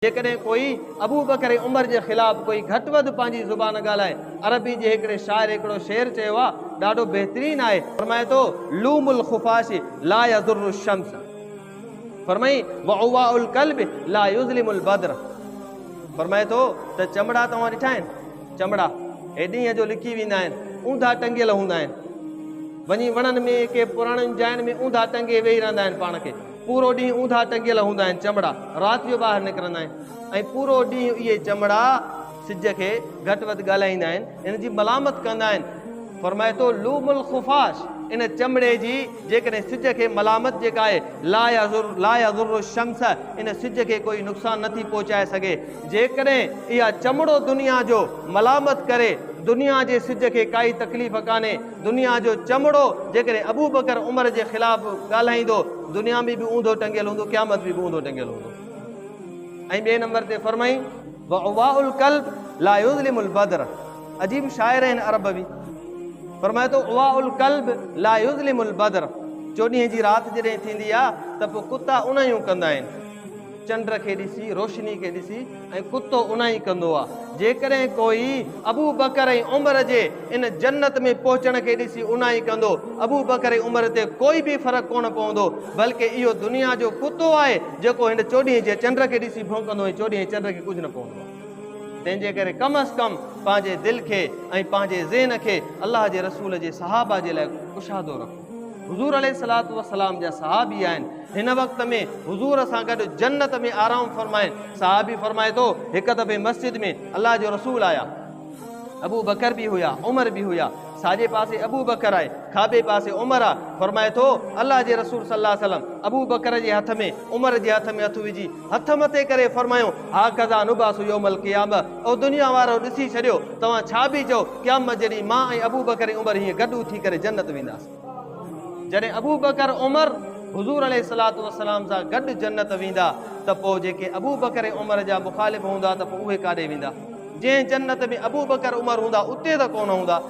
जेकॾहिं कोई अबू बकर ऐं उमर जे ख़िलाफ़ कोई घटि वधि पंहिंजी ज़ुबान ॻाल्हाए, अरबी जे हिकिड़े शाइर हिकिड़ो शेर चयो आहे, ॾाढो बहितरीनु आहे। फरमाए थो लूमुल खुफाशी ला यज़ुर्रु शम्स, फरमाई वउवाउल क़ल्ब ला युज़लिमुल बद्र। फरमाए थो त चमड़ा तव्हां ॾिठा आहिनि, चमड़ा हेॾींहं जो लिकी वेंदा आहिनि, ऊंधा टंगियल हूंदा आहिनि। वञी वणनि में के पुराणनि जायुनि में ऊंधा टंगे वेही रहंदा आहिनि, पाण खे पूरो ॾींहुं ऊंधा टंगियल हूंदा आहिनि चमड़ा, राति जो ॿाहिरि निकिरंदा आहिनि ऐं पूरो ॾींहुं इहे चमड़ा सिज खे घटि वधि ॻाल्हाईंदा आहिनि, इन जी मलामत कंदा आहिनि। फरमाए थो लूमुल खुफाश, इन चमड़े जी जेकॾहिं सिज खे मलामत जेका आहे ला यज़ुर्रु शम्स, इन सिज खे कोई नुक़सानु नथी पहुचाए सघे। जेकॾहिं इहा चमड़ो दुनिया जो मलामत करे, दुनिया जे सिज खे काई तकलीफ़ कान्हे। दुनिया जो चमड़ो जेकॾहिं अबू बकर उमर जे ख़िलाफ़ ॻाल्हाईंदो, दुनिया में बि ऊंधो टंगियल हूंदो, क़यामत में बि ऊंधो टंगियल हूंदो। ऐं ॿिए नंबर ते फरमाई वउवाउल क़ल्ब ला युज़लिमुल बद्र। अजीब शाइर आहिनि अरब बि। फरमाए थो उवाउल क़ल्ब ला युज़लिमुल बद्र, चोॾींहं जी राति जॾहिं थींदी आहे त पोइ कुता उनायूं कंदा आहिनि, चंड खे ॾिसी, रोशनी खे ॾिसी, ऐं कुतो उनाई कंदो आहे। जेकॾहिं कोई अबू बकर ऐं उमर जे इन जन्नत में पहुचण खे ॾिसी उनाई कंदो, अबू बकर ऐं उमर ते कोई बि फ़र्क़ु कोन पवंदो, बल्कि इहो दुनिया जो कुतो आहे जेको हिन चोॾींहं जे चंड खे ॾिसी भौंकंदो ऐं चोॾींहं चंड खे कुझु न पवंदो आहे। तंहिंजे करे कम अज़ कम पंहिंजे दिलि खे ऐं पंहिंजे ज़हन खे अलाह जे रसूल जे सहाबा जे लाइ कुशादो रखो। हुज़ूर अलैहिस्सलातु वस्सलाम जा सहाबी आहिनि, हिन वक़्त में हुज़ूर सां गॾु जन्नत में आराम फरमाइनि। सहाबी फरमाए थो हिकु दफ़े मस्जिद में अलाह जो रसूल आया, अबू बकर बि हुया, उमर बि हुया, साॼे पासे अबू बकर आहे, खाॿे पासे उमर आहे। फरमाए थो अलाह जे रसूल सल्लल्लाहु अलैहि वसल्लम अबू बकर जे हथ में, उमर जे हथ में हथु विझी हथ मथे करे फरमायो हा कज़ा नुबासु यौमल क़ियामह, ओ दुनिया वारो ॾिसी छॾियो, तव्हां छा बि चओ, क़यामत जॾहिं मां ऐं अबू बकर ऐं उमर हीअं गॾु थी करे जन्नत वेंदासीं। जॾहिं अबू बकर उमर हुज़ूर अलैहिस्सलातु वस्सलाम सां गॾु जन्नत वेंदा, त पोइ जेके अबू बकर ऐं उमर जा मुखालिफ़ हूंदा त पोइ उहे काॾे वेंदा? जंहिं जन्नत में अबू बकर उमर हूंदा उते त कोन हूंदा।